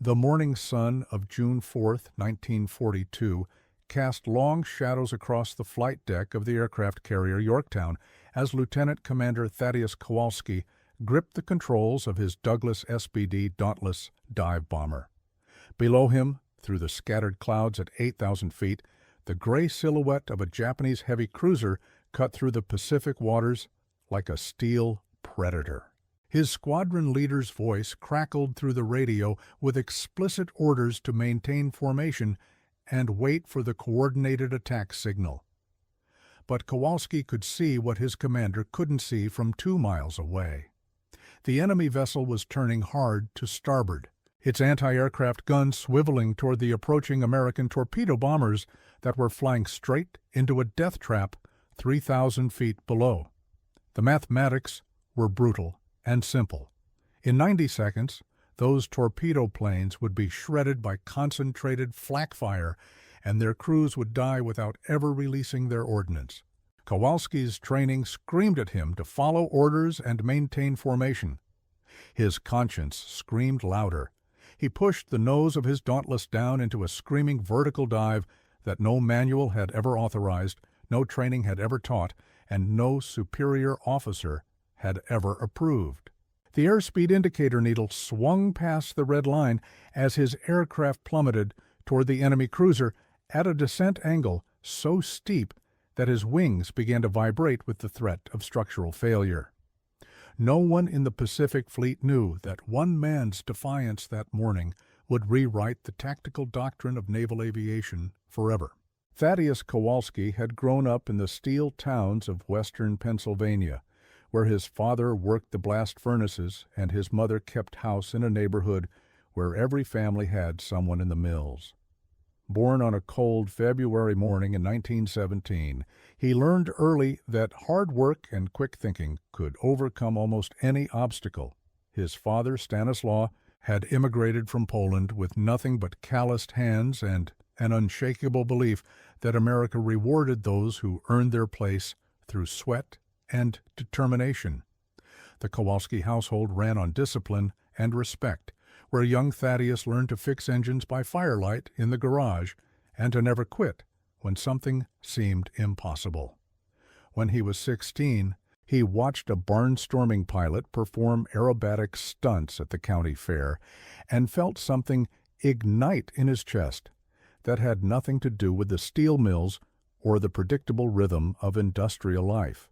The morning sun of June 4th, 1942, cast long shadows across the flight deck of the aircraft carrier Yorktown as Lieutenant Commander Thaddeus Kowalski gripped the controls of his Douglas SBD Dauntless dive bomber. Below him, through the scattered clouds at 8,000 feet, the gray silhouette of a Japanese heavy cruiser cut through the Pacific waters like a steel predator. His squadron leader's voice crackled through the radio with explicit orders to maintain formation and wait for the coordinated attack signal. But Kowalski could see what his commander couldn't see from 2 miles away. The enemy vessel was turning hard to starboard, its anti-aircraft guns swiveling toward the approaching American torpedo bombers that were flying straight into a death trap 3,000 feet below. The mathematics were brutal and simple. In 90 seconds, those torpedo planes would be shredded by concentrated flak fire, and their crews would die without ever releasing their ordnance. Kowalski's training screamed at him to follow orders and maintain formation. His conscience screamed louder. He pushed the nose of his Dauntless down into a screaming vertical dive that no manual had ever authorized, no training had ever taught, and no superior officer had ever approved. The airspeed indicator needle swung past the red line as his aircraft plummeted toward the enemy cruiser at a descent angle so steep that his wings began to vibrate with the threat of structural failure. No one in the Pacific Fleet knew that one man's defiance that morning would rewrite the tactical doctrine of naval aviation forever. Thaddeus Kowalski had grown up in the steel towns of western Pennsylvania, where his father worked the blast furnaces and his mother kept house in a neighborhood where every family had someone in the mills. Born on a cold February morning in 1917, he learned early that hard work and quick thinking could overcome almost any obstacle. His father, Stanislaw, had immigrated from Poland with nothing but calloused hands and an unshakable belief that America rewarded those who earned their place through sweat and determination. The Kowalski household ran on discipline and respect, where young Thaddeus learned to fix engines by firelight in the garage and to never quit when something seemed impossible. When he was 16, he watched a barnstorming pilot perform aerobatic stunts at the county fair and felt something ignite in his chest that had nothing to do with the steel mills or the predictable rhythm of industrial life.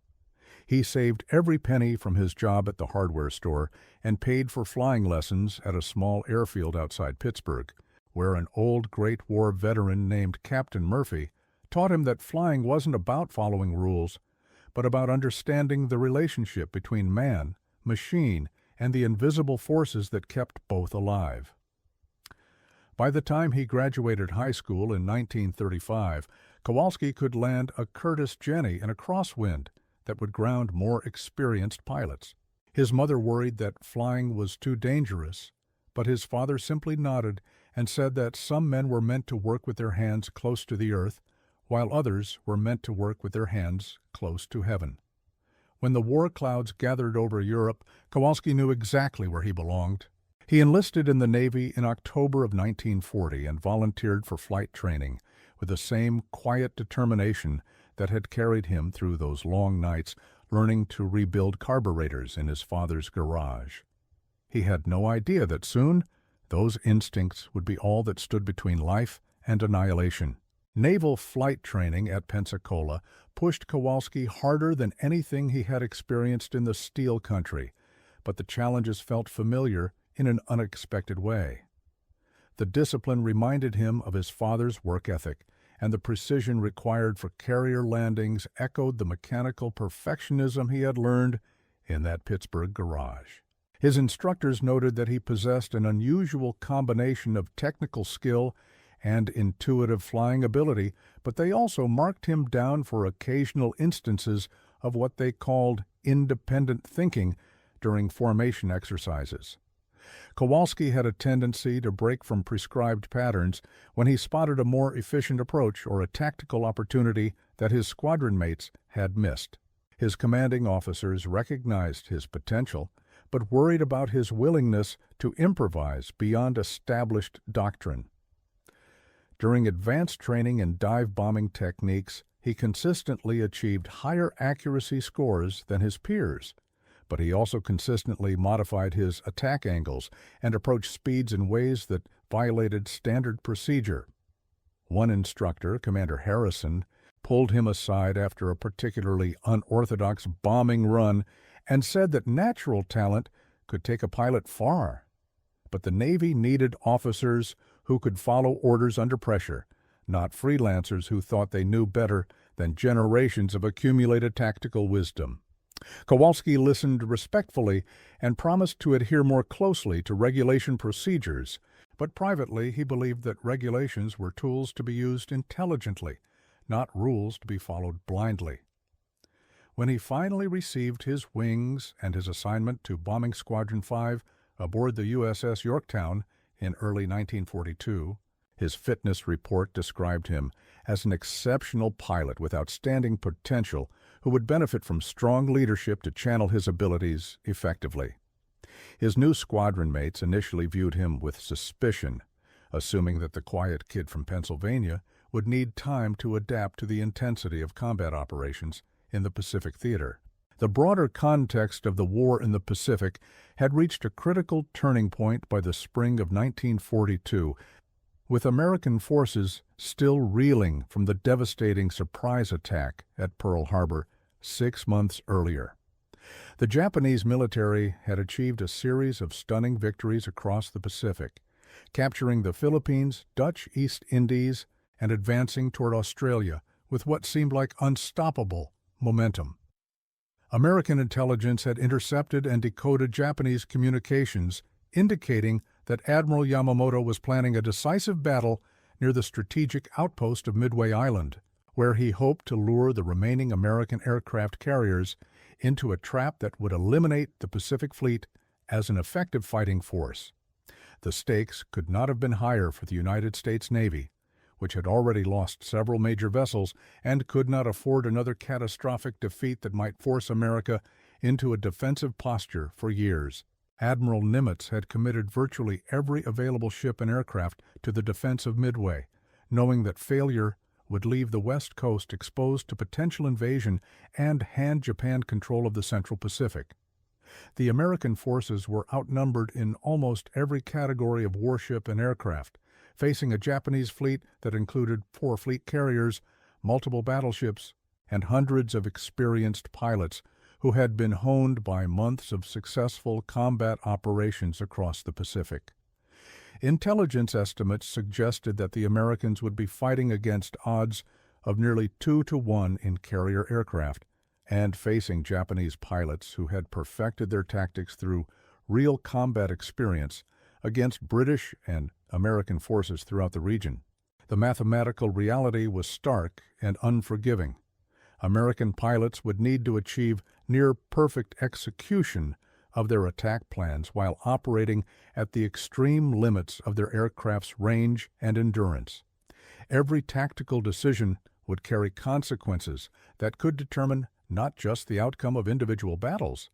He saved every penny from his job at the hardware store and paid for flying lessons at a small airfield outside Pittsburgh, where an old Great War veteran named Captain Murphy taught him that flying wasn't about following rules, but about understanding the relationship between man, machine, and the invisible forces that kept both alive. By the time he graduated high school in 1935, Kowalski could land a Curtiss Jenny in a crosswind that would ground more experienced pilots. His mother worried that flying was too dangerous, but his father simply nodded and said that some men were meant to work with their hands close to the earth, while others were meant to work with their hands close to heaven. When the war clouds gathered over Europe, Kowalski knew exactly where he belonged. He enlisted in the Navy in October of 1940 and volunteered for flight training with the same quiet determination that had carried him through those long nights learning to rebuild carburetors in his father's garage. He had no idea that soon those instincts would be all that stood between life and annihilation. Naval flight training at Pensacola pushed Kowalski harder than anything he had experienced in the steel country, but the challenges felt familiar in an unexpected way. The discipline reminded him of his father's work ethic, and the precision required for carrier landings echoed the mechanical perfectionism he had learned in that Pittsburgh garage. His instructors noted that he possessed an unusual combination of technical skill and intuitive flying ability, but they also marked him down for occasional instances of what they called independent thinking during formation exercises. Kowalski had a tendency to break from prescribed patterns when he spotted a more efficient approach or a tactical opportunity that his squadron mates had missed. His commanding officers recognized his potential, but worried about his willingness to improvise beyond established doctrine. During advanced training in dive bombing techniques, he consistently achieved higher accuracy scores than his peers, but he also consistently modified his attack angles and approached speeds in ways that violated standard procedure. One instructor, Commander Harrison, pulled him aside after a particularly unorthodox bombing run and said that natural talent could take a pilot far, but the Navy needed officers who could follow orders under pressure, not freelancers who thought they knew better than generations of accumulated tactical wisdom. Kowalski listened respectfully and promised to adhere more closely to regulation procedures, but privately he believed that regulations were tools to be used intelligently, not rules to be followed blindly. When he finally received his wings and his assignment to Bombing Squadron 5 aboard the USS Yorktown in early 1942, his fitness report described him as an exceptional pilot with outstanding potential who would benefit from strong leadership to channel his abilities effectively. His new squadron mates initially viewed him with suspicion, assuming that the quiet kid from Pennsylvania would need time to adapt to the intensity of combat operations in the Pacific Theater. The broader context of the war in the Pacific had reached a critical turning point by the spring of 1942, with American forces still reeling from the devastating surprise attack at Pearl Harbor 6 months earlier. The Japanese military had achieved a series of stunning victories across the Pacific, capturing the Philippines, Dutch East Indies, and advancing toward Australia with what seemed like unstoppable momentum. American intelligence had intercepted and decoded Japanese communications, indicating that Admiral Yamamoto was planning a decisive battle near the strategic outpost of Midway Island, where he hoped to lure the remaining American aircraft carriers into a trap that would eliminate the Pacific Fleet as an effective fighting force. The stakes could not have been higher for the United States Navy, which had already lost several major vessels and could not afford another catastrophic defeat that might force America into a defensive posture for years. Admiral Nimitz had committed virtually every available ship and aircraft to the defense of Midway, knowing that failure would leave the West Coast exposed to potential invasion and hand Japan control of the Central Pacific. The American forces were outnumbered in almost every category of warship and aircraft, facing a Japanese fleet that included 4 fleet carriers, multiple battleships, and hundreds of experienced pilots who had been honed by months of successful combat operations across the Pacific. Intelligence estimates suggested that the Americans would be fighting against odds of nearly 2-to-1 in carrier aircraft, and facing Japanese pilots who had perfected their tactics through real combat experience against British and American forces throughout the region. The mathematical reality was stark and unforgiving. American pilots would need to achieve near-perfect execution of their attack plans while operating at the extreme limits of their aircraft's range and endurance. Every tactical decision would carry consequences that could determine not just the outcome of individual battles,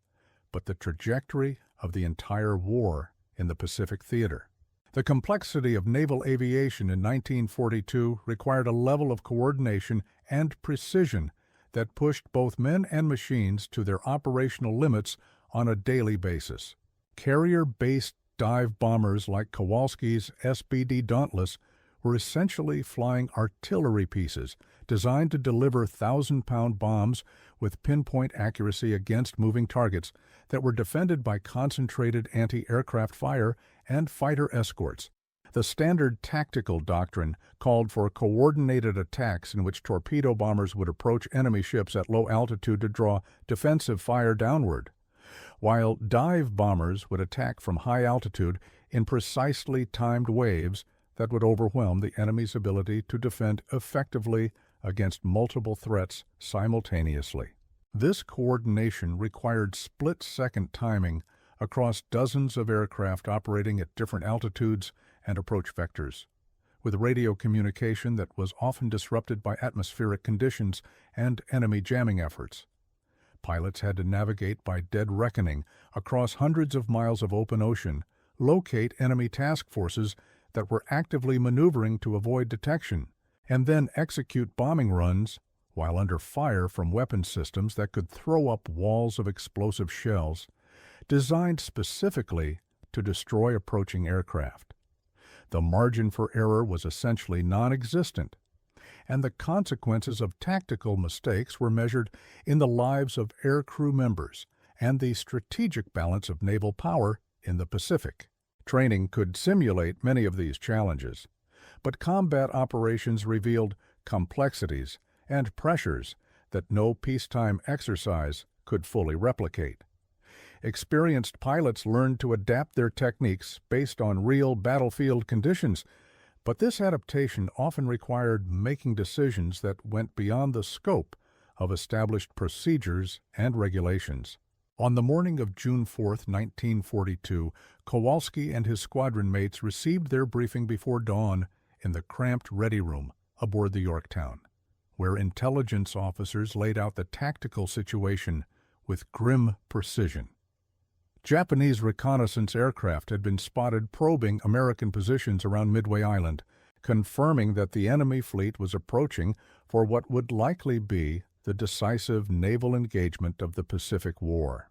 but the trajectory of the entire war in the Pacific Theater. The complexity of naval aviation in 1942 required a level of coordination and precision that pushed both men and machines to their operational limits on a daily basis. Carrier-based dive bombers like Kowalski's SBD Dauntless were essentially flying artillery pieces designed to deliver 1,000-pound bombs with pinpoint accuracy against moving targets that were defended by concentrated anti-aircraft fire and fighter escorts. The standard tactical doctrine called for coordinated attacks in which torpedo bombers would approach enemy ships at low altitude to draw defensive fire downward, while dive bombers would attack from high altitude in precisely timed waves that would overwhelm the enemy's ability to defend effectively against multiple threats simultaneously. This coordination required split-second timing across dozens of aircraft operating at different altitudes and approach vectors, with radio communication that was often disrupted by atmospheric conditions and enemy jamming efforts. Pilots had to navigate by dead reckoning across hundreds of miles of open ocean, locate enemy task forces that were actively maneuvering to avoid detection, and then execute bombing runs while under fire from weapon systems that could throw up walls of explosive shells, designed specifically to destroy approaching aircraft. The margin for error was essentially non-existent, and the consequences of tactical mistakes were measured in the lives of air crew members and the strategic balance of naval power in the Pacific. Training could simulate many of these challenges, but combat operations revealed complexities and pressures that no peacetime exercise could fully replicate. Experienced pilots learned to adapt their techniques based on real battlefield conditions, but this adaptation often required making decisions that went beyond the scope of established procedures and regulations. On the morning of June 4, 1942, Kowalski and his squadron mates received their briefing before dawn in the cramped ready room aboard the Yorktown, where intelligence officers laid out the tactical situation with grim precision. Japanese reconnaissance aircraft had been spotted probing American positions around Midway Island, confirming that the enemy fleet was approaching for what would likely be the decisive naval engagement of the Pacific War.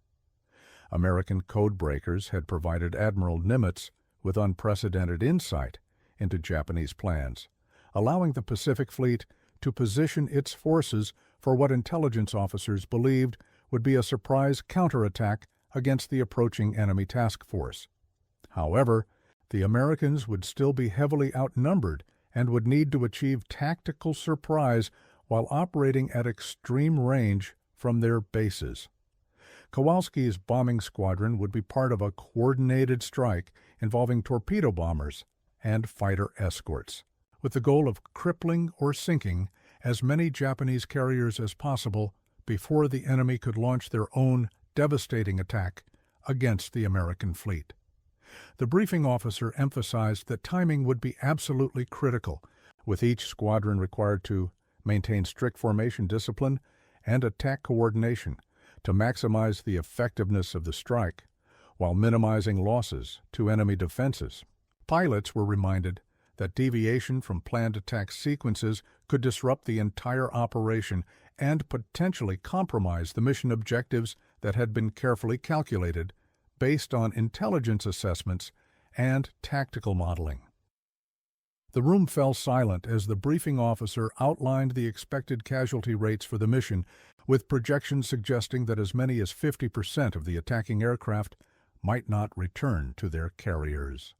American codebreakers had provided Admiral Nimitz with unprecedented insight into Japanese plans, allowing the Pacific Fleet to position its forces for what intelligence officers believed would be a surprise counterattack against the approaching enemy task force. However, the Americans would still be heavily outnumbered and would need to achieve tactical surprise while operating at extreme range from their bases. Kowalski's bombing squadron would be part of a coordinated strike involving torpedo bombers and fighter escorts, with the goal of crippling or sinking as many Japanese carriers as possible before the enemy could launch their own devastating attack against the American fleet. The briefing officer emphasized that timing would be absolutely critical, with each squadron required to maintain strict formation discipline and attack coordination to maximize the effectiveness of the strike, while minimizing losses to enemy defenses. Pilots were reminded that deviation from planned attack sequences could disrupt the entire operation and potentially compromise the mission objectives that had been carefully calculated based on intelligence assessments and tactical modeling. The room fell silent as the briefing officer outlined the expected casualty rates for the mission, with projections suggesting that as many as 50% of the attacking aircraft might not return to their carriers.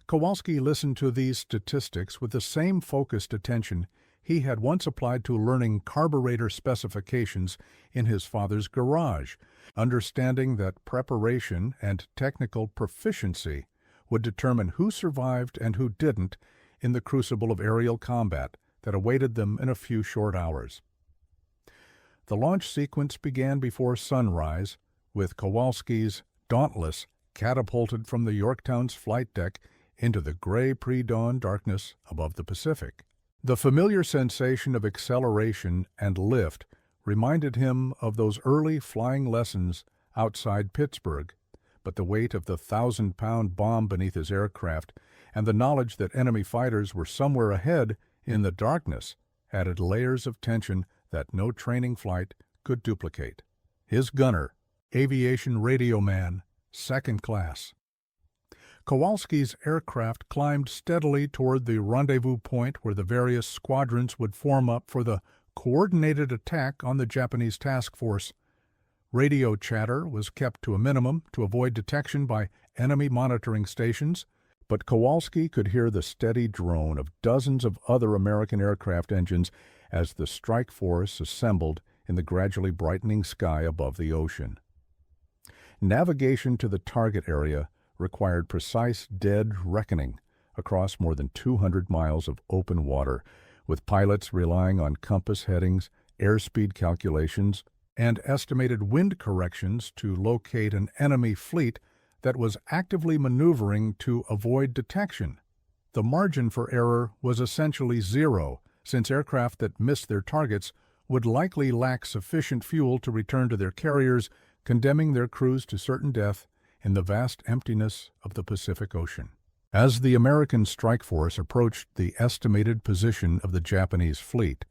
Kowalski listened to these statistics with the same focused attention he had once applied to learning carburetor specifications in his father's garage, understanding that preparation and technical proficiency would determine who survived and who didn't in the crucible of aerial combat that awaited them in a few short hours. The launch sequence began before sunrise, with Kowalski's Dauntless catapulted from the Yorktown's flight deck into the gray pre-dawn darkness above the Pacific. The familiar sensation of acceleration and lift reminded him of those early flying lessons outside Pittsburgh, but the weight of the 1,000-pound bomb beneath his aircraft and the knowledge that enemy fighters were somewhere ahead in the darkness added layers of tension that no training flight could duplicate. His gunner, aviation radio man, second class. Kowalski's aircraft climbed steadily toward the rendezvous point where the various squadrons would form up for the coordinated attack on the Japanese task force. Radio chatter was kept to a minimum to avoid detection by enemy monitoring stations, but Kowalski could hear the steady drone of dozens of other American aircraft engines as the strike force assembled in the gradually brightening sky above the ocean. Navigation to the target area required precise dead reckoning across more than 200 miles of open water, with pilots relying on compass headings, airspeed calculations, and estimated wind corrections to locate an enemy fleet that was actively maneuvering to avoid detection. The margin for error was essentially zero, since aircraft that missed their targets would likely lack sufficient fuel to return to their carriers, condemning their crews to certain death in the vast emptiness of the Pacific Ocean. As the American strike force approached the estimated position of the Japanese fleet,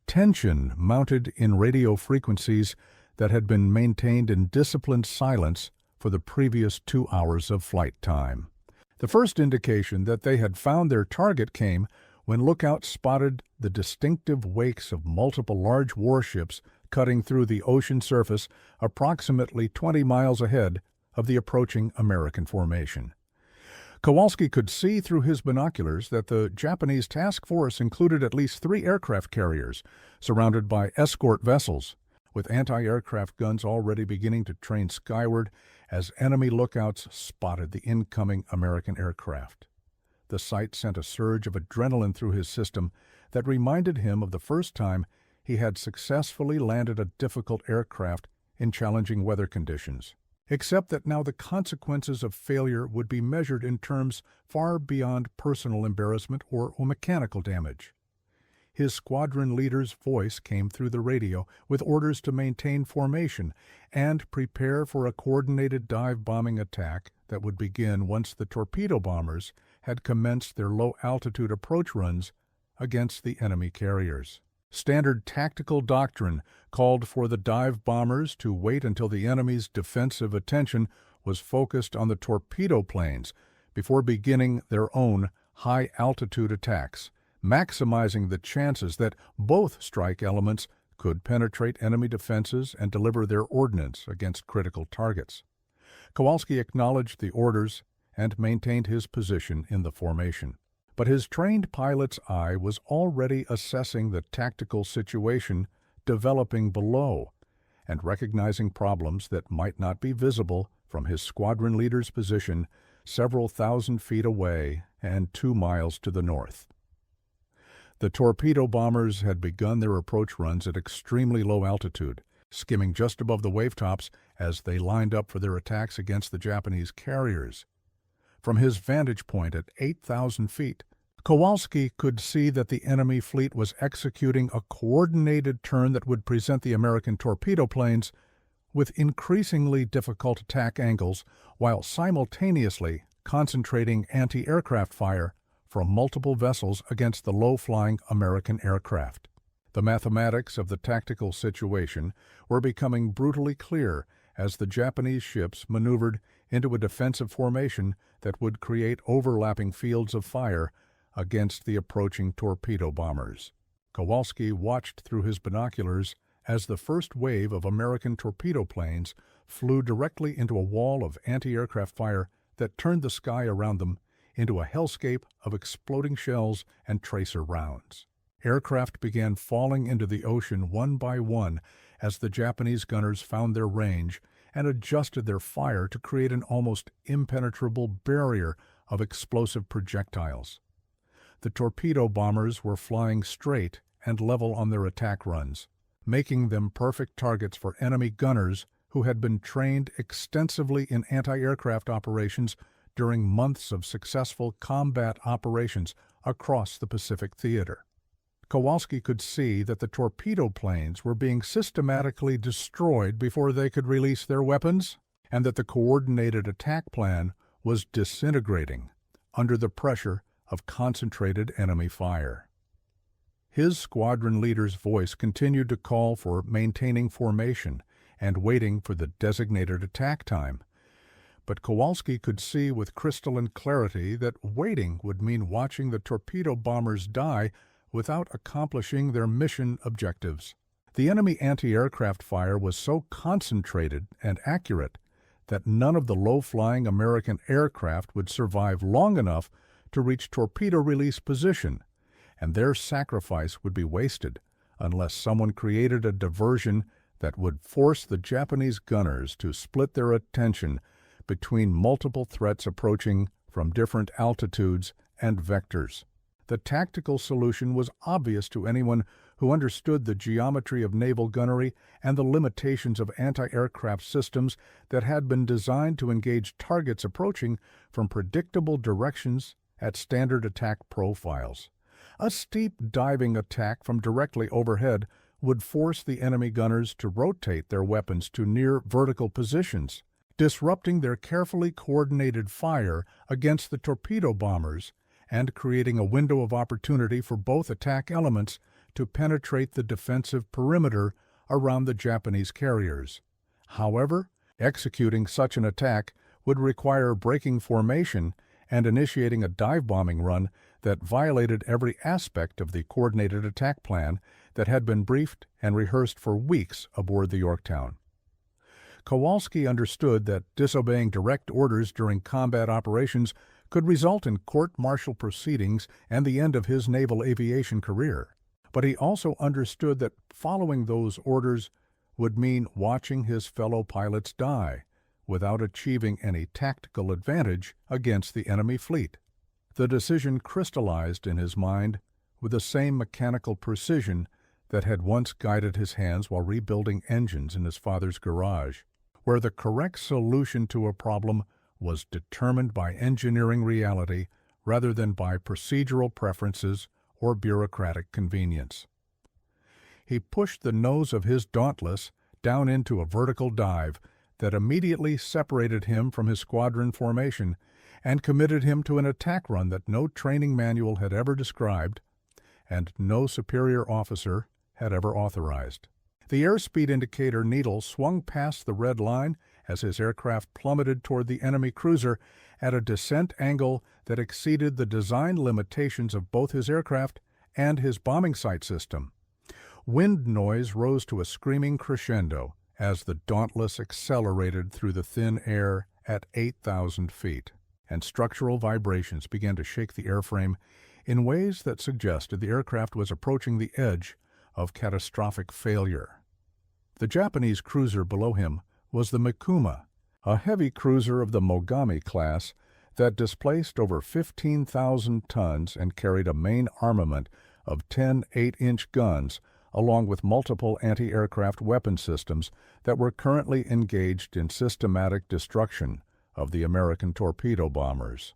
tension mounted in radio frequencies that had been maintained in disciplined silence for the previous 2 hours of flight time. The first indication that they had found their target came when lookouts spotted the distinctive wakes of multiple large warships cutting through the ocean surface approximately 20 miles ahead of the approaching American formation. Kowalski could see through his binoculars that the Japanese task force included at least 3 aircraft carriers, surrounded by escort vessels, with anti-aircraft guns already beginning to train skyward as enemy lookouts spotted the incoming American aircraft. The sight sent a surge of adrenaline through his system that reminded him of the first time he had successfully landed a difficult aircraft in challenging weather conditions, except that now the consequences of failure would be measured in terms far beyond personal embarrassment or mechanical damage. His squadron leader's voice came through the radio with orders to maintain formation and prepare for a coordinated dive-bombing attack that would begin once the torpedo bombers had commenced their low-altitude approach runs against the enemy carriers. Standard tactical doctrine called for the dive bombers to wait until the enemy's defensive attention was focused on the torpedo planes before beginning their own high-altitude attacks, maximizing the chances that both strike elements could penetrate enemy defenses and deliver their ordnance against critical targets. Kowalski acknowledged the orders and maintained his position in the formation. But his trained pilot's eye was already assessing the tactical situation developing below and recognizing problems that might not be visible from his squadron leader's position several thousand feet away and 2 miles to the north. The torpedo bombers had begun their approach runs at extremely low altitude, skimming just above the wavetops as they lined up for their attacks against the Japanese carriers. From his vantage point at 8,000 feet, Kowalski could see that the enemy fleet was executing a coordinated turn that would present the American torpedo planes with increasingly difficult attack angles while simultaneously concentrating anti-aircraft fire from multiple vessels against the low-flying American aircraft. The mathematics of the tactical situation were becoming brutally clear as the Japanese ships maneuvered into a defensive formation that would create overlapping fields of fire against the approaching torpedo bombers. Kowalski watched through his binoculars as the first wave of American torpedo planes flew directly into a wall of anti-aircraft fire that turned the sky around them into a hellscape of exploding shells and tracer rounds. Aircraft began falling into the ocean one by one as the Japanese gunners found their range and adjusted their fire to create an almost impenetrable barrier of explosive projectiles. The torpedo bombers were flying straight and level on their attack runs, making them perfect targets for enemy gunners who had been trained extensively in anti-aircraft operations during months of successful combat operations across the Pacific theater. Kowalski could see that the torpedo planes were being systematically destroyed before they could release their weapons, and that the coordinated attack plan was disintegrating under the pressure of concentrated enemy fire. His squadron leader's voice continued to call for maintaining formation and waiting for the designated attack time. But Kowalski could see with crystalline clarity that waiting would mean watching the torpedo bombers die without accomplishing their mission objectives. The enemy anti-aircraft fire was so concentrated and accurate that none of the low-flying American aircraft would survive long enough to reach torpedo release position, and their sacrifice would be wasted unless someone created a diversion that would force the Japanese gunners to split their attention between multiple threats approaching from different altitudes and vectors. The tactical solution was obvious to anyone who understood the geometry of naval gunnery and the limitations of anti-aircraft systems that had been designed to engage targets approaching from predictable directions at standard attack profiles. A steep diving attack from directly overhead would force the enemy gunners to rotate their weapons to near vertical positions, disrupting their carefully coordinated fire against the torpedo bombers and creating a window of opportunity for both attack elements to penetrate the defensive perimeter around the Japanese carriers. However, executing such an attack would require breaking formation and initiating a dive-bombing run that violated every aspect of the coordinated attack plan that had been briefed and rehearsed for weeks aboard the Yorktown. Kowalski understood that disobeying direct orders during combat operations could result in court-martial proceedings and the end of his naval aviation career. But he also understood that following those orders would mean watching his fellow pilots die without achieving any tactical advantage against the enemy fleet. The decision crystallized in his mind with the same mechanical precision that had once guided his hands while rebuilding engines in his father's garage, where the correct solution to a problem was determined by engineering reality rather than by procedural preferences or bureaucratic convenience. He pushed the nose of his Dauntless down into a vertical dive that immediately separated him from his squadron formation and committed him to an attack run that no training manual had ever described and no superior officer had ever authorized. The airspeed indicator needle swung past the red line as his aircraft plummeted toward the enemy cruiser at a descent angle that exceeded the design limitations of both his aircraft and his bombing sight system. Wind noise rose to a screaming crescendo as the Dauntless accelerated through the thin air at 8,000 feet, and structural vibrations began to shake the airframe in ways that suggested the aircraft was approaching the edge of catastrophic failure. The Japanese cruiser below him was the Mikuma, a heavy cruiser of the Mogami class that displaced over 15,000 tons and carried a main armament of 10 8-inch guns along with multiple anti-aircraft weapon systems that were currently engaged in systematic destruction of the American torpedo bombers.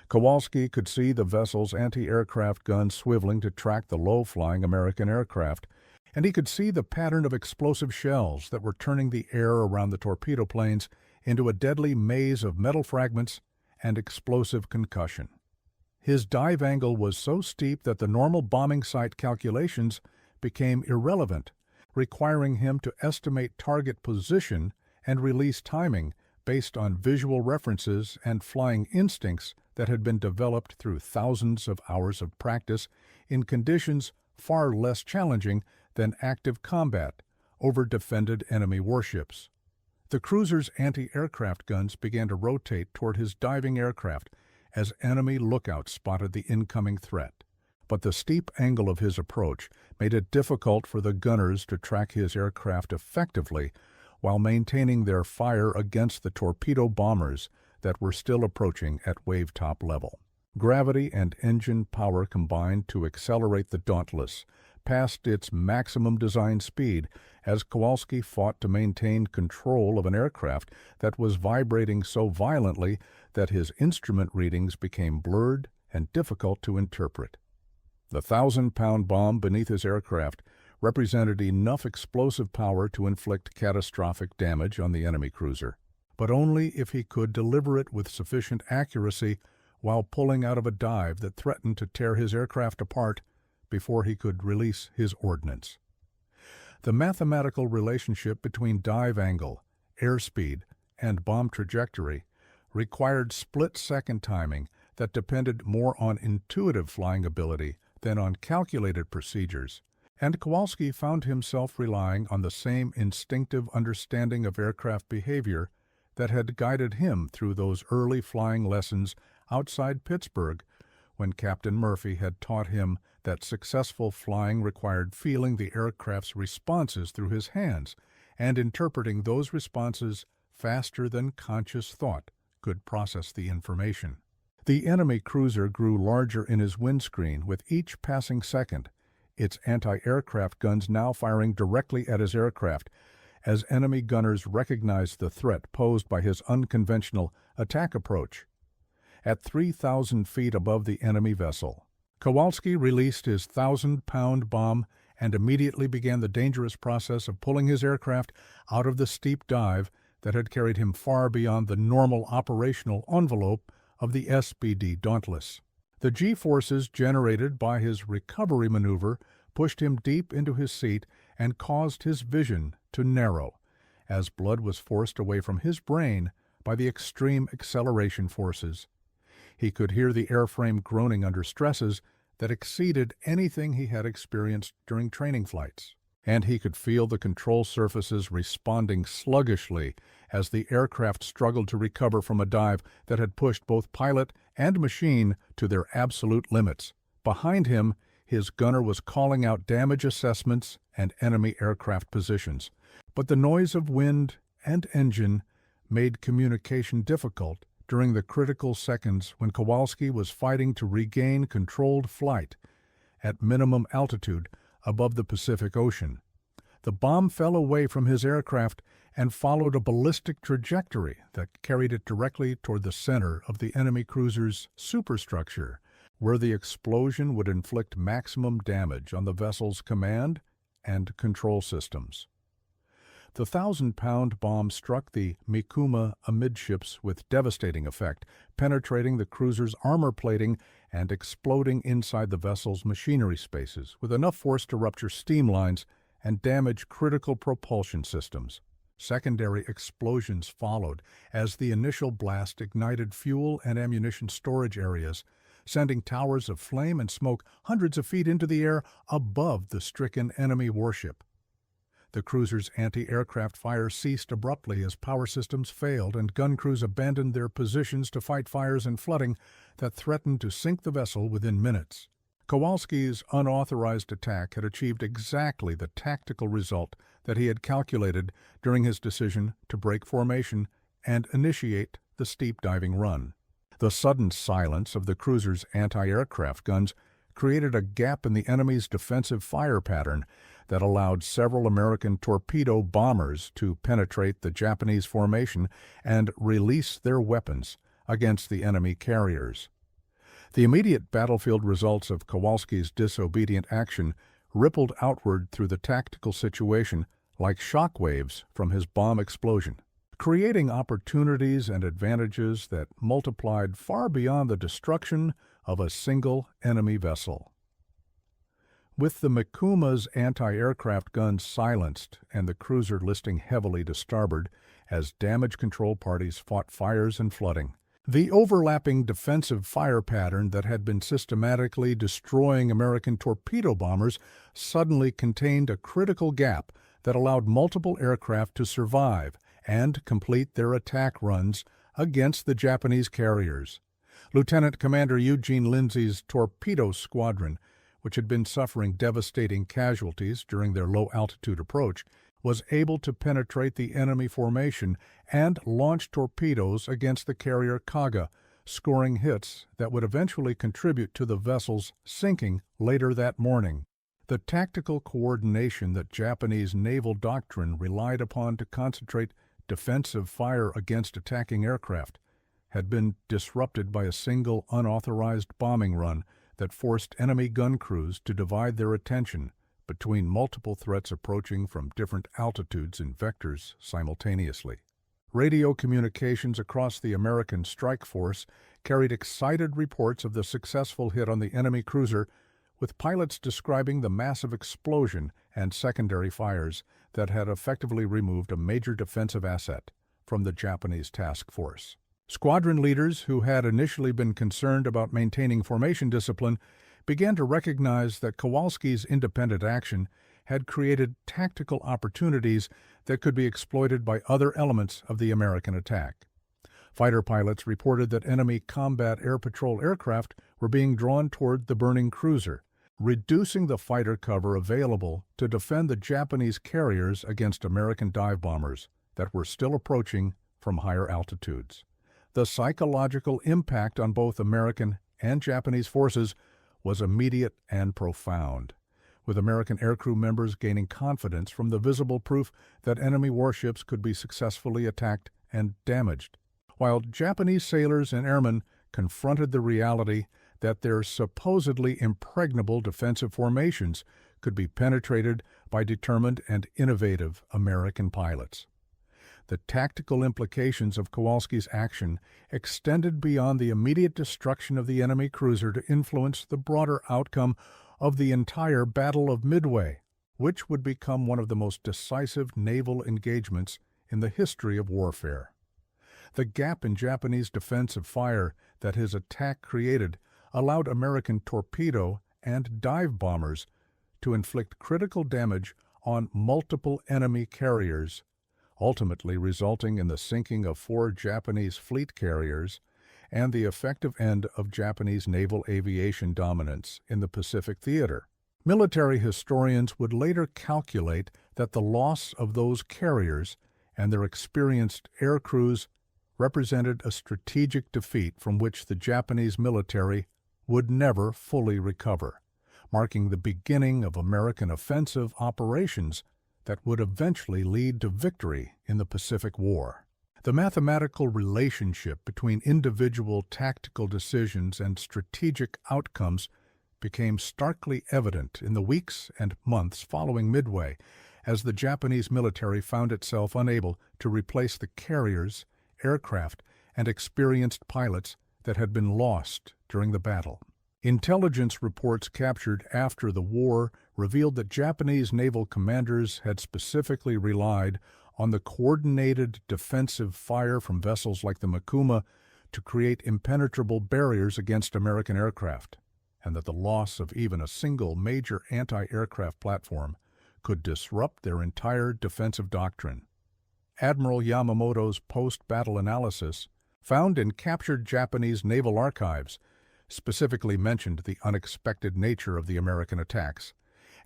Kowalski could see the vessel's anti-aircraft guns swiveling to track the low-flying American aircraft, and he could see the pattern of explosive shells that were turning the air around the torpedo planes into a deadly maze of metal fragments and explosive concussion. His dive angle was so steep that the normal bombing sight calculations became irrelevant, requiring him to estimate target position and release timing based on visual references and flying instincts that had been developed through thousands of hours of practice in conditions far less challenging than active combat over defended enemy warships. The cruiser's anti-aircraft guns began to rotate toward his diving aircraft as enemy lookouts spotted the incoming threat. But the steep angle of his approach made it difficult for the gunners to track his aircraft effectively while maintaining their fire against the torpedo bombers that were still approaching at wave-top level. Gravity and engine power combined to accelerate the Dauntless past its maximum design speed as Kowalski fought to maintain control of an aircraft that was vibrating so violently that his instrument readings became blurred and difficult to interpret. The 1,000-pound bomb beneath his aircraft represented enough explosive power to inflict catastrophic damage on the enemy cruiser, but only if he could deliver it with sufficient accuracy while pulling out of a dive that threatened to tear his aircraft apart before he could release his ordnance. The mathematical relationship between dive angle, airspeed, and bomb trajectory required split-second timing that depended more on intuitive flying ability than on calculated procedures, and Kowalski found himself relying on the same instinctive understanding of aircraft behavior that had guided him through those early flying lessons outside Pittsburgh when Captain Murphy had taught him that successful flying required feeling the aircraft's responses through his hands and interpreting those responses faster than conscious thought could process the information. The enemy cruiser grew larger in his windscreen with each passing second, its anti-aircraft guns now firing directly at his aircraft as enemy gunners recognized the threat posed by his unconventional attack approach. At 3,000 feet above the enemy vessel, Kowalski released his 1,000-pound bomb and immediately began the dangerous process of pulling his aircraft out of the steep dive that had carried him far beyond the normal operational envelope of the SBD Dauntless. The G-forces generated by his recovery maneuver pushed him deep into his seat and caused his vision to narrow, as blood was forced away from his brain by the extreme acceleration forces. He could hear the airframe groaning under stresses that exceeded anything he had experienced during training flights, and he could feel the control surfaces responding sluggishly as the aircraft struggled to recover from a dive that had pushed both pilot and machine to their absolute limits. Behind him, his gunner was calling out damage assessments and enemy aircraft positions, but the noise of wind and engine made communication difficult during the critical seconds when Kowalski was fighting to regain controlled flight at minimum altitude above the Pacific Ocean. The bomb fell away from his aircraft and followed a ballistic trajectory that carried it directly toward the center of the enemy cruiser's superstructure, where the explosion would inflict maximum damage on the vessel's command and control systems. The 1,000-pound bomb struck the Mikuma amidships with devastating effect, penetrating the cruiser's armor plating and exploding inside the vessel's machinery spaces with enough force to rupture steam lines and damage critical propulsion systems. Secondary explosions followed as the initial blast ignited fuel and ammunition storage areas, sending towers of flame and smoke hundreds of feet into the air above the stricken enemy warship. The cruiser's anti-aircraft fire ceased abruptly as power systems failed and gun crews abandoned their positions to fight fires and flooding that threatened to sink the vessel within minutes. Kowalski's unauthorized attack had achieved exactly the tactical result that he had calculated during his decision to break formation and initiate the steep diving run. The sudden silence of the cruiser's anti-aircraft guns created a gap in the enemy's defensive fire pattern that allowed several American torpedo bombers to penetrate the Japanese formation and release their weapons against the enemy carriers. The immediate battlefield results of Kowalski's disobedient action rippled outward through the tactical situation like shock waves from his bomb explosion, creating opportunities and advantages that multiplied far beyond the destruction of a single enemy vessel. With the Mikuma's anti-aircraft guns silenced and the cruiser listing heavily to starboard as damage control parties fought fires and flooding, the overlapping defensive fire pattern that had been systematically destroying American torpedo bombers suddenly contained a critical gap that allowed multiple aircraft to survive and complete their attack runs against the Japanese carriers. Lieutenant Commander Eugene Lindsay's torpedo squadron, which had been suffering devastating casualties during their low-altitude approach, was able to penetrate the enemy formation and launch torpedoes against the carrier Kaga, scoring hits that would eventually contribute to the vessel's sinking later that morning. The tactical coordination that Japanese naval doctrine relied upon to concentrate defensive fire against attacking aircraft had been disrupted by a single unauthorized bombing run that forced enemy gun crews to divide their attention between multiple threats approaching from different altitudes and vectors simultaneously. Radio communications across the American strike force carried excited reports of the successful hit on the enemy cruiser, with pilots describing the massive explosion and secondary fires that had effectively removed a major defensive asset from the Japanese task force. Squadron leaders who had initially been concerned about maintaining formation discipline began to recognize that Kowalski's independent action had created tactical opportunities that could be exploited by other elements of the American attack. Fighter pilots reported that enemy combat air patrol aircraft were being drawn toward the burning cruiser, reducing the fighter cover available to defend the Japanese carriers against American dive bombers that were still approaching from higher altitudes. The psychological impact on both American and Japanese forces was immediate and profound, with American aircrew members gaining confidence from the visible proof that enemy warships could be successfully attacked and damaged, while Japanese sailors and airmen confronted the reality that their supposedly impregnable defensive formations could be penetrated by determined and innovative American pilots. The tactical implications of Kowalski's action extended beyond the immediate destruction of the enemy cruiser to influence the broader outcome of the entire Battle of Midway, which would become one of the most decisive naval engagements in the history of warfare. The gap in Japanese defensive fire that his attack created allowed American torpedo and dive bombers to inflict critical damage on multiple enemy carriers, ultimately resulting in the sinking of 4 Japanese fleet carriers and the effective end of Japanese naval aviation dominance in the Pacific theater. Military historians would later calculate that the loss of those carriers and their experienced air crews represented a strategic defeat from which the Japanese military would never fully recover, marking the beginning of American offensive operations that would eventually lead to victory in the Pacific War. The mathematical relationship between individual tactical decisions and strategic outcomes became starkly evident in the weeks and months following Midway, as the Japanese military found itself unable to replace the carriers, aircraft, and experienced pilots that had been lost during the battle. Intelligence reports captured after the war revealed that Japanese naval commanders had specifically relied on the coordinated defensive fire from vessels like the Mikuma to create impenetrable barriers against American aircraft, and that the loss of even a single major anti-aircraft platform could disrupt their entire defensive doctrine. Admiral Yamamoto's post-battle analysis, found in captured Japanese naval archives, specifically mentioned the unexpected nature of the American attacks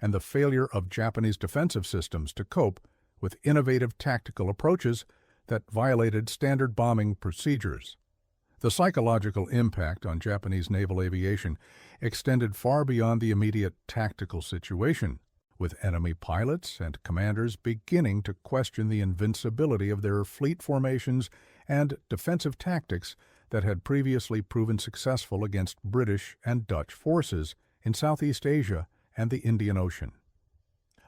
and the failure of Japanese defensive systems to cope with innovative tactical approaches that violated standard bombing procedures. The psychological impact on Japanese naval aviation extended far beyond the immediate tactical situation, with enemy pilots and commanders beginning to question the invincibility of their fleet formations and defensive tactics that had previously proven successful against British and Dutch forces in Southeast Asia and the Indian Ocean.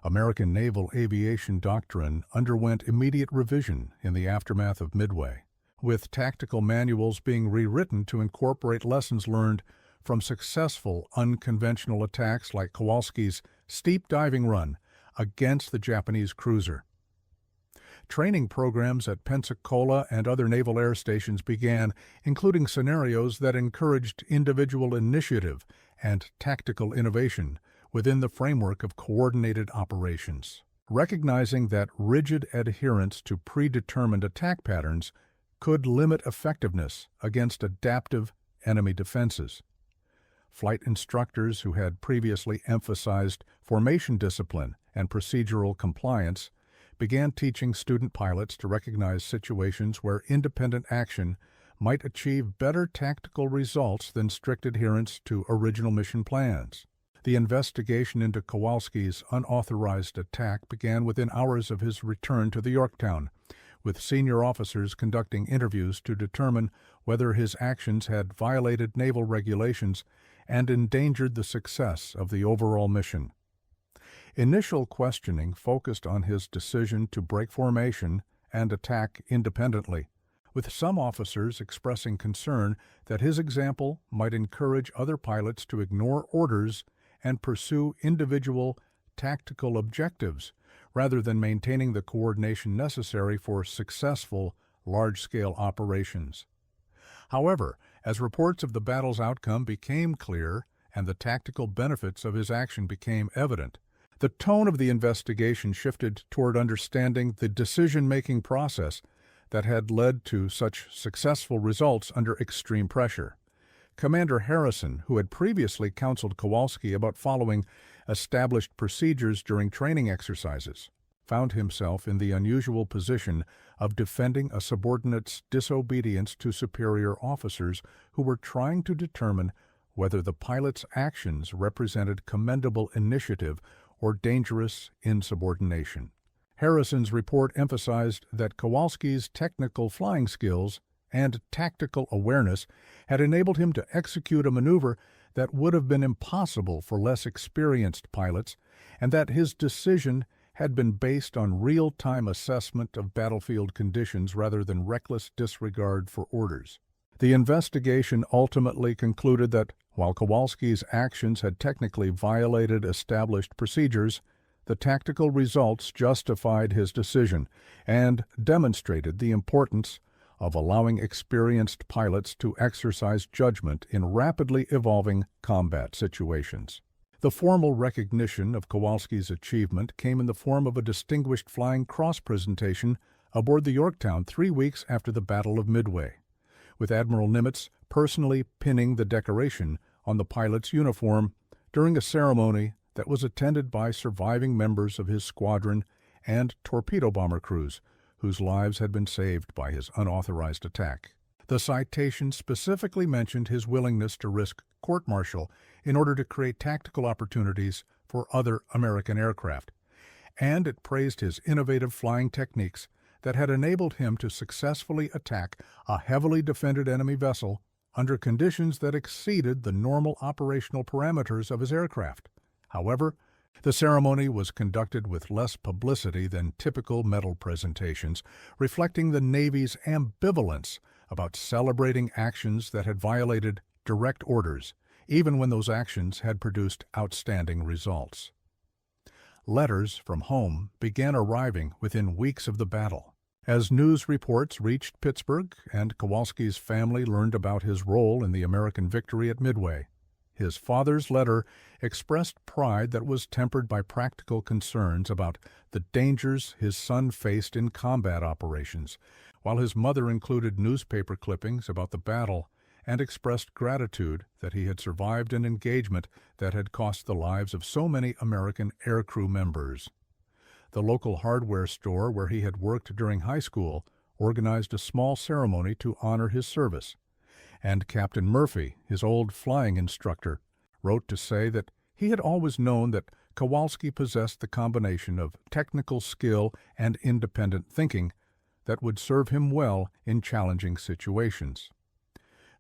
American naval aviation doctrine underwent immediate revision in the aftermath of Midway, with tactical manuals being rewritten to incorporate lessons learned from successful unconventional attacks like Kowalski's steep diving run against the Japanese cruiser. Training programs at Pensacola and other naval air stations began, including scenarios that encouraged individual initiative and tactical innovation within the framework of coordinated operations. Recognizing that rigid adherence to predetermined attack patterns could limit effectiveness against adaptive enemy defenses, flight instructors who had previously emphasized formation discipline and procedural compliance began teaching student pilots to recognize situations where independent action might achieve better tactical results than strict adherence to original mission plans. The investigation into Kowalski's unauthorized attack began within hours of his return to the Yorktown, with senior officers conducting interviews to determine whether his actions had violated naval regulations and endangered the success of the overall mission. Initial questioning focused on his decision to break formation and attack independently, with some officers expressing concern that his example might encourage other pilots to ignore orders and pursue individual tactical objectives rather than maintaining the coordination necessary for successful large-scale operations. However, as reports of the battle's outcome became clear and the tactical benefits of his action became evident, the tone of the investigation shifted toward understanding the decision-making process that had led to such successful results under extreme pressure. Commander Harrison, who had previously counseled Kowalski about following established procedures during training exercises, found himself in the unusual position of defending a subordinate's disobedience to superior officers who were trying to determine whether the pilot's actions represented commendable initiative or dangerous insubordination. Harrison's report emphasized that Kowalski's technical flying skills and tactical awareness had enabled him to execute a maneuver that would have been impossible for less experienced pilots and that his decision had been based on real-time assessment of battlefield conditions rather than reckless disregard for orders. The investigation ultimately concluded that, while Kowalski's actions had technically violated established procedures, the tactical results justified his decision and demonstrated the importance of allowing experienced pilots to exercise judgment in rapidly evolving combat situations. The formal recognition of Kowalski's achievement came in the form of a Distinguished Flying Cross presentation aboard the Yorktown 3 weeks after the Battle of Midway, with Admiral Nimitz personally pinning the decoration on the pilot's uniform during a ceremony that was attended by surviving members of his squadron and torpedo bomber crews whose lives had been saved by his unauthorized attack. The citation specifically mentioned his willingness to risk court-martial in order to create tactical opportunities for other American aircraft, and it praised his innovative flying techniques that had enabled him to successfully attack a heavily defended enemy vessel under conditions that exceeded the normal operational parameters of his aircraft. However, the ceremony was conducted with less publicity than typical medal presentations, reflecting the Navy's ambivalence about celebrating actions that had violated direct orders, even when those actions had produced outstanding results. Letters from home began arriving within weeks of the battle. As news reports reached Pittsburgh and Kowalski's family learned about his role in the American victory at Midway, his father's letter expressed pride that was tempered by practical concerns about the dangers his son faced in combat operations, while his mother included newspaper clippings about the battle and expressed gratitude that he had survived an engagement that had cost the lives of so many American aircrew members. The local hardware store where he had worked during high school organized a small ceremony to honor his service, and Captain Murphy, his old flying instructor, wrote to say that he had always known that Kowalski possessed the combination of technical skill and independent thinking that would serve him well in challenging situations.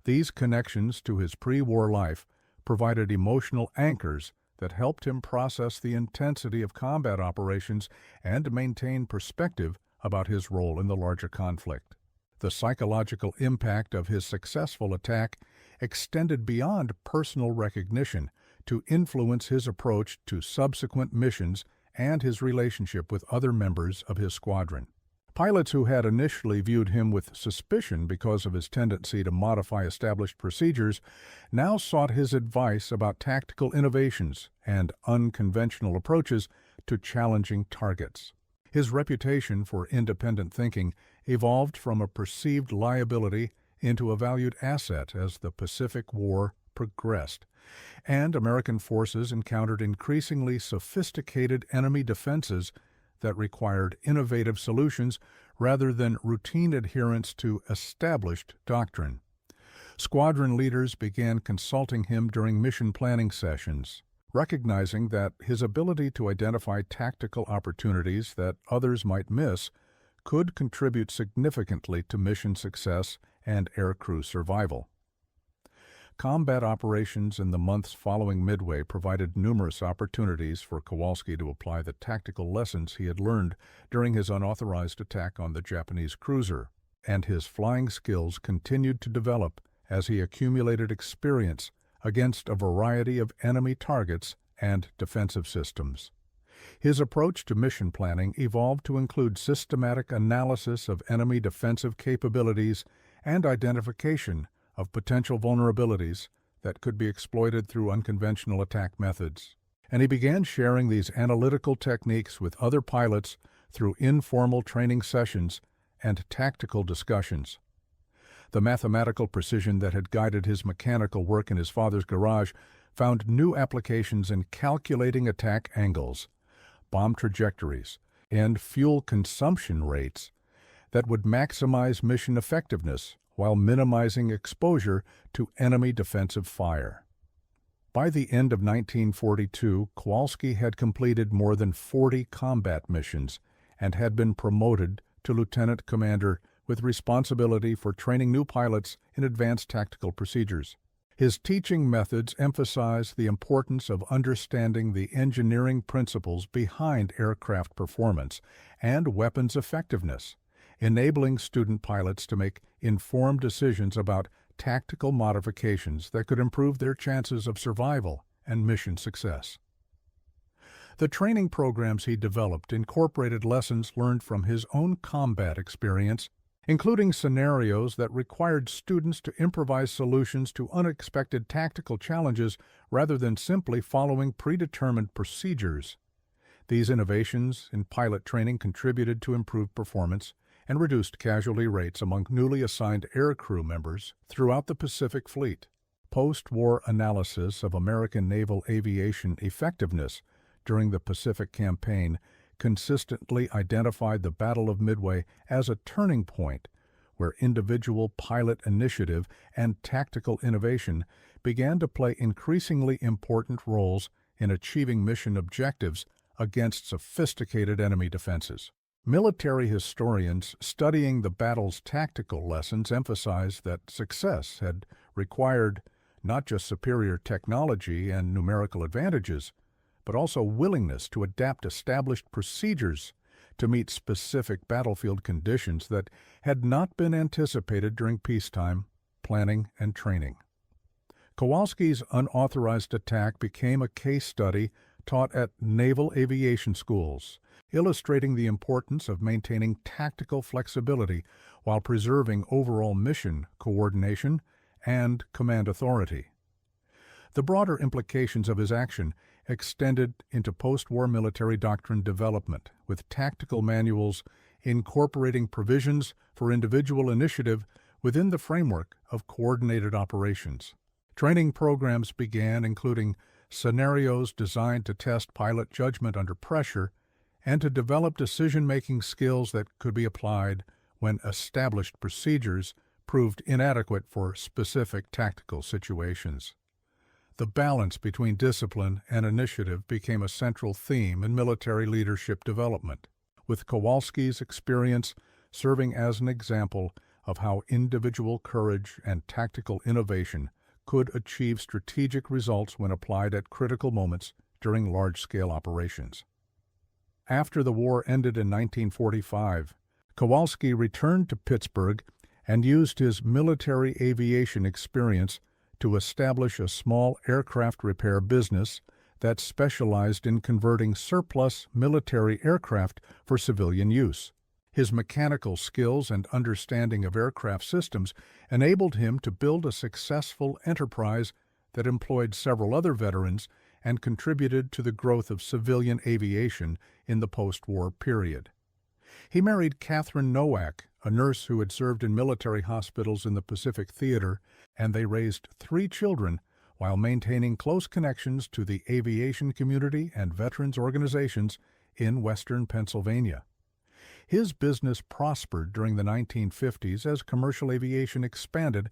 These connections to his pre-war life provided emotional anchors that helped him process the intensity of combat operations and maintain perspective about his role in the larger conflict. The psychological impact of his successful attack extended beyond personal recognition to influence his approach to subsequent missions and his relationship with other members of his squadron. Pilots who had initially viewed him with suspicion because of his tendency to modify established procedures now sought his advice about tactical innovations and unconventional approaches to challenging targets. His reputation for independent thinking evolved from a perceived liability into a valued asset as the Pacific War progressed, and American forces encountered increasingly sophisticated enemy defenses that required innovative solutions rather than routine adherence to established doctrine. Squadron leaders began consulting him during mission planning sessions, recognizing that his ability to identify tactical opportunities that others might miss could contribute significantly to mission success and aircrew survival. Combat operations in the months following Midway provided numerous opportunities for Kowalski to apply the tactical lessons he had learned during his unauthorized attack on the Japanese cruiser, and his flying skills continued to develop as he accumulated experience against a variety of enemy targets and defensive systems. His approach to mission planning evolved to include systematic analysis of enemy defensive capabilities and identification of potential vulnerabilities that could be exploited through unconventional attack methods. And he began sharing these analytical techniques with other pilots through informal training sessions and tactical discussions. The mathematical precision that had guided his mechanical work in his father's garage found new applications in calculating attack angles, bomb trajectories, and fuel consumption rates that would maximize mission effectiveness while minimizing exposure to enemy defensive fire. By the end of 1942, Kowalski had completed more than 40 combat missions and had been promoted to lieutenant commander with responsibility for training new pilots in advanced tactical procedures. His teaching methods emphasize the importance of understanding the engineering principles behind aircraft performance and weapons effectiveness, enabling student pilots to make informed decisions about tactical modifications that could improve their chances of survival and mission success. The training programs he developed incorporated lessons learned from his own combat experience, including scenarios that required students to improvise solutions to unexpected tactical challenges rather than simply following predetermined procedures. These innovations in pilot training contributed to improved performance and reduced casualty rates among newly assigned aircrew members throughout the Pacific Fleet. Post-war analysis of American naval aviation effectiveness during the Pacific Campaign consistently identified the Battle of Midway as a turning point where individual pilot initiative and tactical innovation began to play increasingly important roles in achieving mission objectives against sophisticated enemy defenses. Military historians studying the battle's tactical lessons emphasize that success had required not just superior technology and numerical advantages, but also willingness to adapt established procedures to meet specific battlefield conditions that had not been anticipated during peacetime planning and training. Kowalski's unauthorized attack became a case study taught at naval aviation schools, illustrating the importance of maintaining tactical flexibility while preserving overall mission coordination and command authority. The broader implications of his action extended into post-war military doctrine development, with tactical manuals incorporating provisions for individual initiative within the framework of coordinated operations. Training programs began including scenarios designed to test pilot judgment under pressure and to develop decision-making skills that could be applied when established procedures proved inadequate for specific tactical situations. The balance between discipline and initiative became a central theme in military leadership development, with Kowalski's experience serving as an example of how individual courage and tactical innovation could achieve strategic results when applied at critical moments during large-scale operations. After the war ended in 1945, Kowalski returned to Pittsburgh and used his military aviation experience to establish a small aircraft repair business that specialized in converting surplus military aircraft for civilian use. His mechanical skills and understanding of aircraft systems enabled him to build a successful enterprise that employed several other veterans and contributed to the growth of civilian aviation in the post-war period. He married Catherine Nowak, a nurse who had served in military hospitals in the Pacific Theater, and they raised 3 children while maintaining close connections to the aviation community and veterans organizations in western Pennsylvania. His business prospered during the 1950s as commercial aviation expanded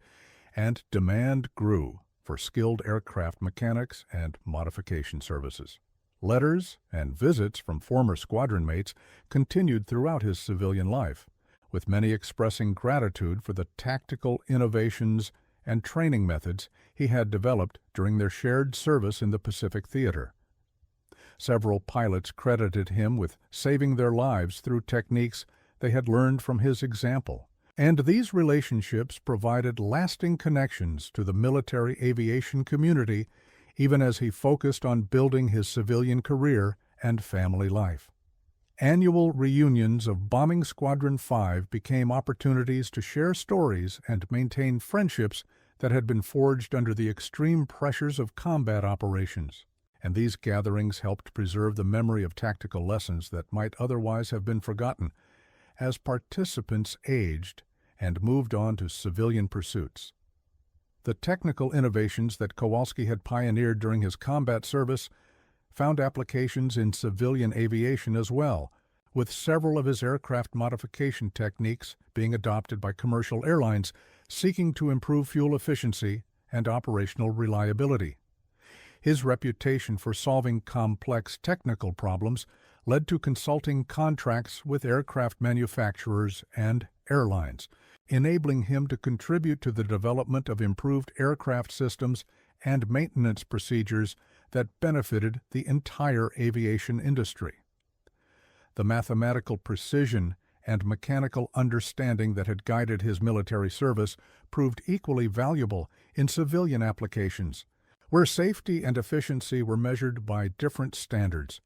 and demand grew for skilled aircraft mechanics and modification services. Letters and visits from former squadron mates continued throughout his civilian life, with many expressing gratitude for the tactical innovations and training methods he had developed during their shared service in the Pacific Theater. Several pilots credited him with saving their lives through techniques they had learned from his example, and these relationships provided lasting connections to the military aviation community even as he focused on building his civilian career and family life. Annual reunions of Bombing Squadron 5 became opportunities to share stories and maintain friendships that had been forged under the extreme pressures of combat operations, and these gatherings helped preserve the memory of tactical lessons that might otherwise have been forgotten as participants aged and moved on to civilian pursuits. The technical innovations that Kowalski had pioneered during his combat service found applications in civilian aviation as well, with several of his aircraft modification techniques being adopted by commercial airlines seeking to improve fuel efficiency and operational reliability. His reputation for solving complex technical problems led to consulting contracts with aircraft manufacturers and airlines, enabling him to contribute to the development of improved aircraft systems and maintenance procedures that benefited the entire aviation industry. The mathematical precision and mechanical understanding that had guided his military service proved equally valuable in civilian applications, where safety and efficiency were measured by different standards,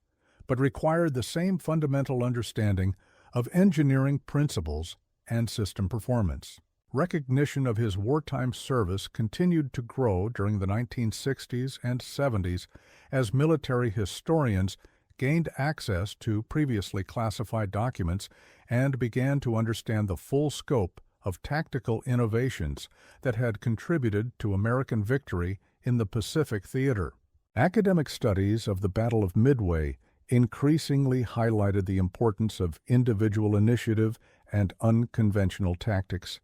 but required the same fundamental understanding of engineering principles and system performance. Recognition of his wartime service continued to grow during the 1960s and 70s as military historians gained access to previously classified documents and began to understand the full scope of tactical innovations that had contributed to American victory in the Pacific theater. Academic studies of the Battle of Midway increasingly highlighted the importance of individual initiative and unconventional tactics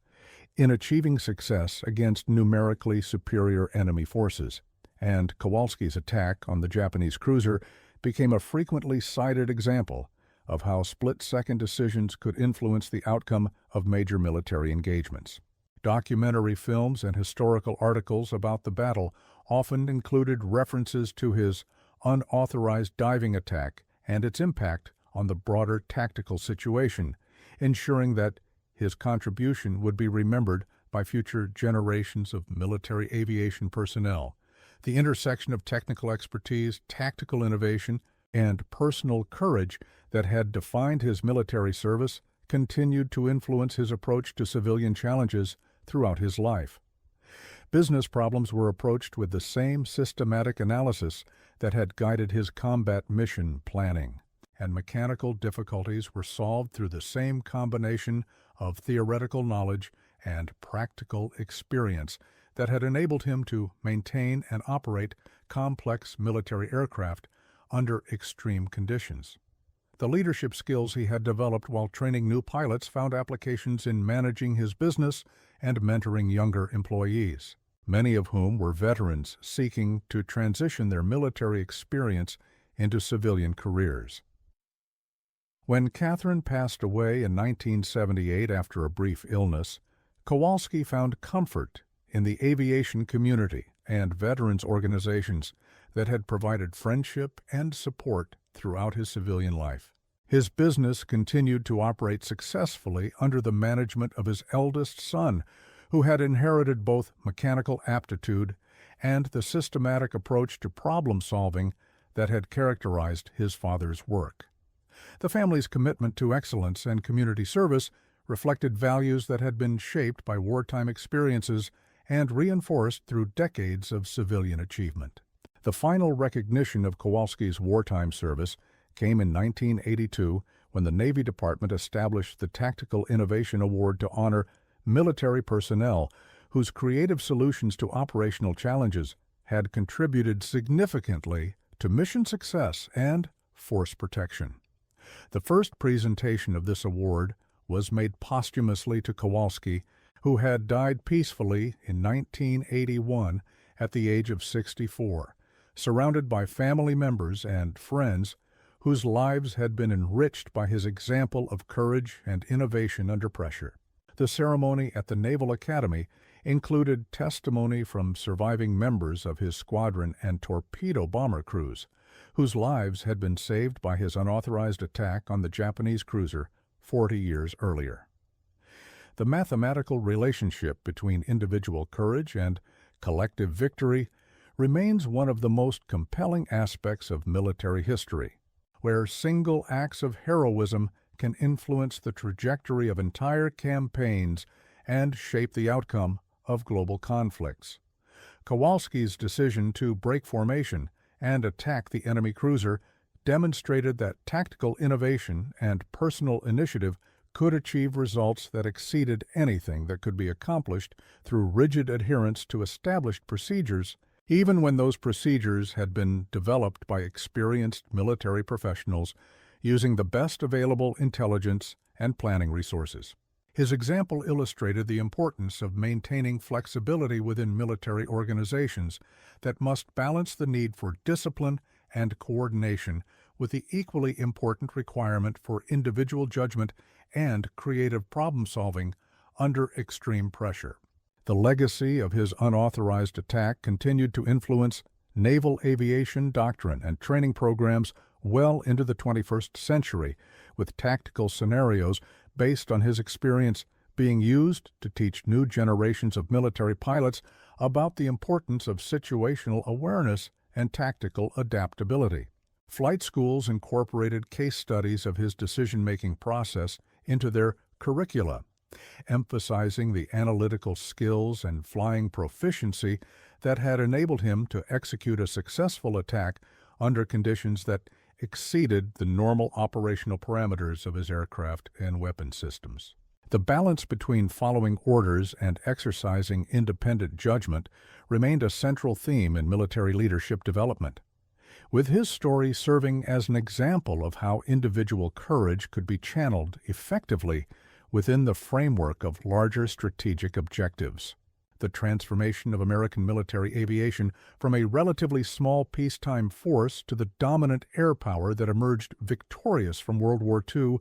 in achieving success against numerically superior enemy forces, and Kowalski's attack on the Japanese cruiser became a frequently cited example of how split-second decisions could influence the outcome of major military engagements. Documentary films and historical articles about the battle often included references to his unauthorized diving attack and its impact on the broader tactical situation, ensuring that his contribution would be remembered by future generations of military aviation personnel. The intersection of technical expertise, tactical innovation, and personal courage that had defined his military service continued to influence his approach to civilian challenges throughout his life. Business problems were approached with the same systematic analysis that had guided his combat mission planning, and mechanical difficulties were solved through the same combination of theoretical knowledge and practical experience that had enabled him to maintain and operate complex military aircraft under extreme conditions. The leadership skills he had developed while training new pilots found applications in managing his business and mentoring younger employees, many of whom were veterans seeking to transition their military experience into civilian careers. When Catherine passed away in 1978 after a brief illness, Kowalski found comfort in the aviation community and veterans organizations that had provided friendship and support throughout his civilian life. His business continued to operate successfully under the management of his eldest son, who had inherited both mechanical aptitude and the systematic approach to problem-solving that had characterized his father's work. The family's commitment to excellence and community service reflected values that had been shaped by wartime experiences and reinforced through decades of civilian achievement. The final recognition of Kowalski's wartime service came in 1982 when the Navy Department established the Tactical Innovation Award to honor military personnel whose creative solutions to operational challenges had contributed significantly to mission success and force protection. The first presentation of this award was made posthumously to Kowalski, who had died peacefully in 1981 at the age of 64, surrounded by family members and friends whose lives had been enriched by his example of courage and innovation under pressure. The ceremony at the Naval Academy included testimony from surviving members of his squadron and torpedo bomber crews, whose lives had been saved by his unauthorized attack on the Japanese cruiser 40 years earlier. The mathematical relationship between individual courage and collective victory remains one of the most compelling aspects of military history, where single acts of heroism can influence the trajectory of entire campaigns and shape the outcome of global conflicts. Kowalski's decision to break formation and attack the enemy cruiser demonstrated that tactical innovation and personal initiative could achieve results that exceeded anything that could be accomplished through rigid adherence to established procedures, even when those procedures had been developed by experienced military professionals using the best available intelligence and planning resources. His example illustrated the importance of maintaining flexibility within military organizations that must balance the need for discipline and coordination with the equally important requirement for individual judgment and creative problem-solving under extreme pressure. The legacy of his unauthorized attack continued to influence naval aviation doctrine and training programs well into the 21st century, with tactical scenarios based on his experience being used to teach new generations of military pilots about the importance of situational awareness and tactical adaptability. Flight schools incorporated case studies of his decision-making process into their curricula, emphasizing the analytical skills and flying proficiency that had enabled him to execute a successful attack under conditions that exceeded the normal operational parameters of his aircraft and weapon systems. The balance between following orders and exercising independent judgment remained a central theme in military leadership development, with his story serving as an example of how individual courage could be channeled effectively within the framework of larger strategic objectives. The transformation of American military aviation from a relatively small peacetime force to the dominant air power that emerged victorious from World War II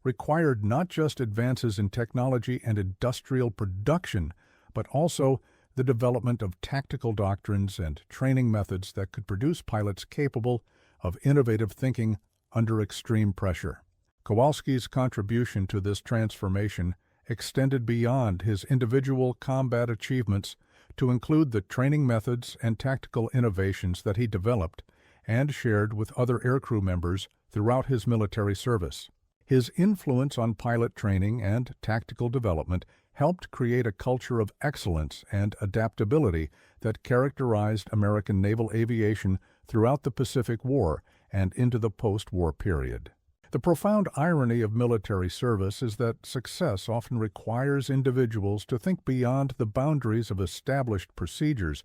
required not just advances in technology and industrial production, but also the development of tactical doctrines and training methods that could produce pilots capable of innovative thinking under extreme pressure. Kowalski's contribution to this transformation extended beyond his individual combat achievements to include the training methods and tactical innovations that he developed and shared with other aircrew members throughout his military service. His influence on pilot training and tactical development helped create a culture of excellence and adaptability that characterized American naval aviation throughout the Pacific War and into the post-war period. The profound irony of military service is that success often requires individuals to think beyond the boundaries of established procedures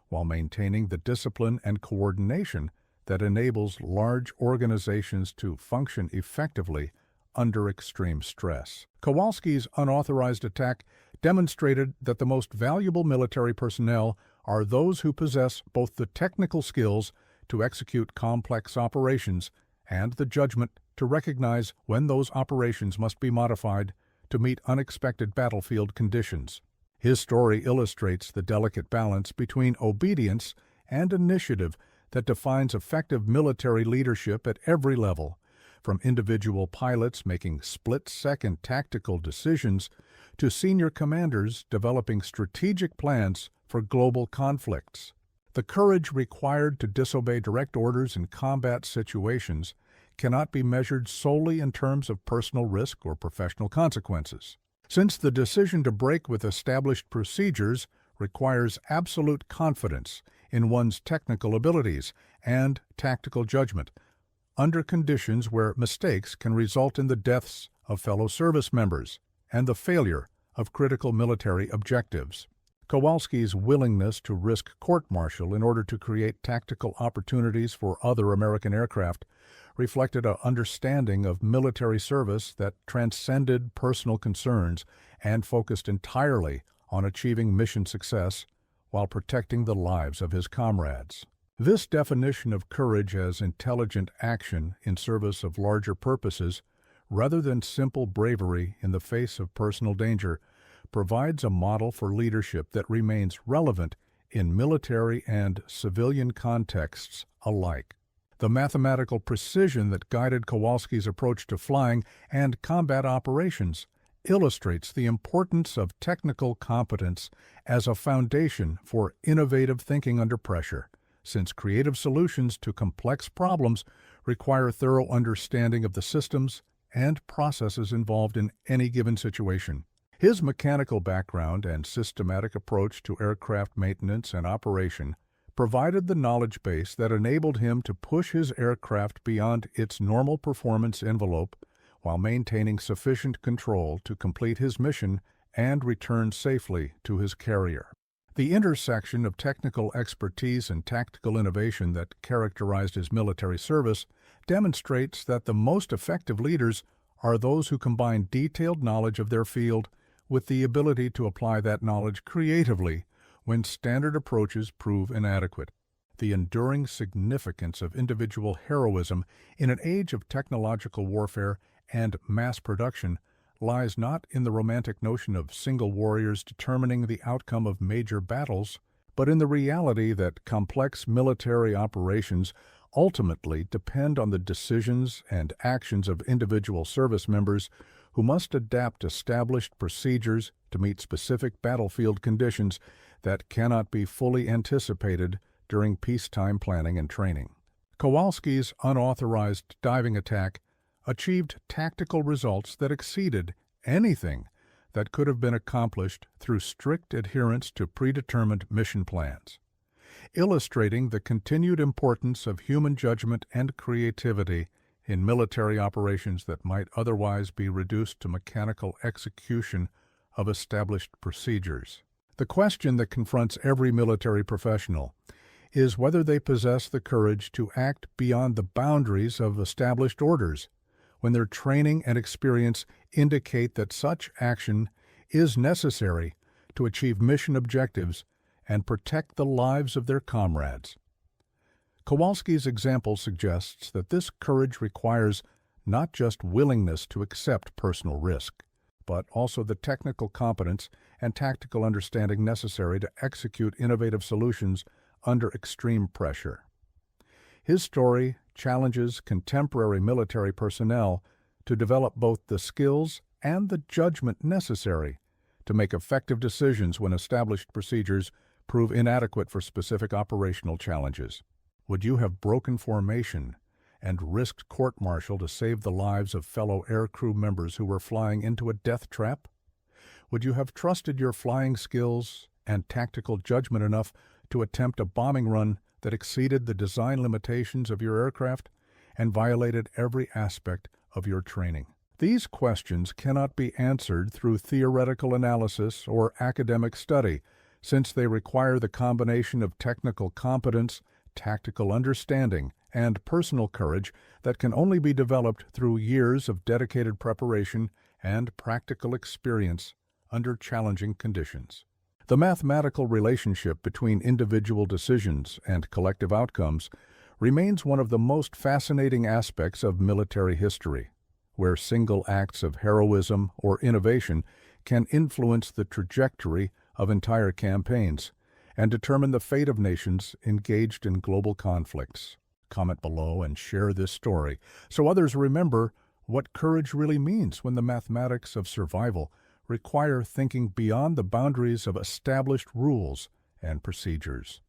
while maintaining the discipline and coordination that enables large organizations to function effectively under extreme stress. Kowalski's unauthorized attack demonstrated that the most valuable military personnel are those who possess both the technical skills to execute complex operations and the judgment to recognize when those operations must be modified to meet unexpected battlefield conditions. His story illustrates the delicate balance between obedience and initiative that defines effective military leadership at every level, from individual pilots making split-second tactical decisions to senior commanders developing strategic plans for global conflicts. The courage required to disobey direct orders in combat situations cannot be measured solely in terms of personal risk or professional consequences. Since the decision to break with established procedures requires absolute confidence in one's technical abilities and tactical judgment, under conditions where mistakes can result in the deaths of fellow service members and the failure of critical military objectives. Kowalski's willingness to risk court-martial in order to create tactical opportunities for other American aircraft reflected an understanding of military service that transcended personal concerns and focused entirely on achieving mission success while protecting the lives of his comrades. This definition of courage as intelligent action in service of larger purposes, rather than simple bravery in the face of personal danger, provides a model for leadership that remains relevant in military and civilian contexts alike. The mathematical precision that guided Kowalski's approach to flying and combat operations illustrates the importance of technical competence as a foundation for innovative thinking under pressure, since creative solutions to complex problems require thorough understanding of the systems and processes involved in any given situation. His mechanical background and systematic approach to aircraft maintenance and operation provided the knowledge base that enabled him to push his aircraft beyond its normal performance envelope while maintaining sufficient control to complete his mission and return safely to his carrier. The intersection of technical expertise and tactical innovation that characterized his military service demonstrates that the most effective leaders are those who combine detailed knowledge of their field with the ability to apply that knowledge creatively when standard approaches prove inadequate. The enduring significance of individual heroism in an age of technological warfare and mass production lies not in the romantic notion of single warriors determining the outcome of major battles, but in the reality that complex military operations ultimately depend on the decisions and actions of individual service members who must adapt established procedures to meet specific battlefield conditions that cannot be fully anticipated during peacetime planning and training. Kowalski's unauthorized diving attack achieved tactical results that exceeded anything that could have been accomplished through strict adherence to predetermined mission plans, illustrating the continued importance of human judgment and creativity in military operations that might otherwise be reduced to mechanical execution of established procedures. The question that confronts every military professional is whether they possess the courage to act beyond the boundaries of established orders, when their training and experience indicate that such action is necessary to achieve mission objectives and protect the lives of their comrades. Kowalski's example suggests that this courage requires not just willingness to accept personal risk, but also the technical competence and tactical understanding necessary to execute innovative solutions under extreme pressure. His story challenges contemporary military personnel to develop both the skills and the judgment necessary to make effective decisions when established procedures prove inadequate for specific operational challenges. Would you have broken formation and risked court-martial to save the lives of fellow aircrew members who were flying into a death trap? Would you have trusted your flying skills and tactical judgment enough to attempt a bombing run that exceeded the design limitations of your aircraft and violated every aspect of your training? These questions cannot be answered through theoretical analysis or academic study, since they require the combination of technical competence, tactical understanding, and personal courage that can only be developed through years of dedicated preparation and practical experience under challenging conditions. The mathematical relationship between individual decisions and collective outcomes remains one of the most fascinating aspects of military history, where single acts of heroism or innovation can influence the trajectory of entire campaigns and determine the fate of nations engaged in global conflicts. Comment below and share this story so others remember what courage really means when the mathematics of survival require thinking beyond the boundaries of established rules and procedures.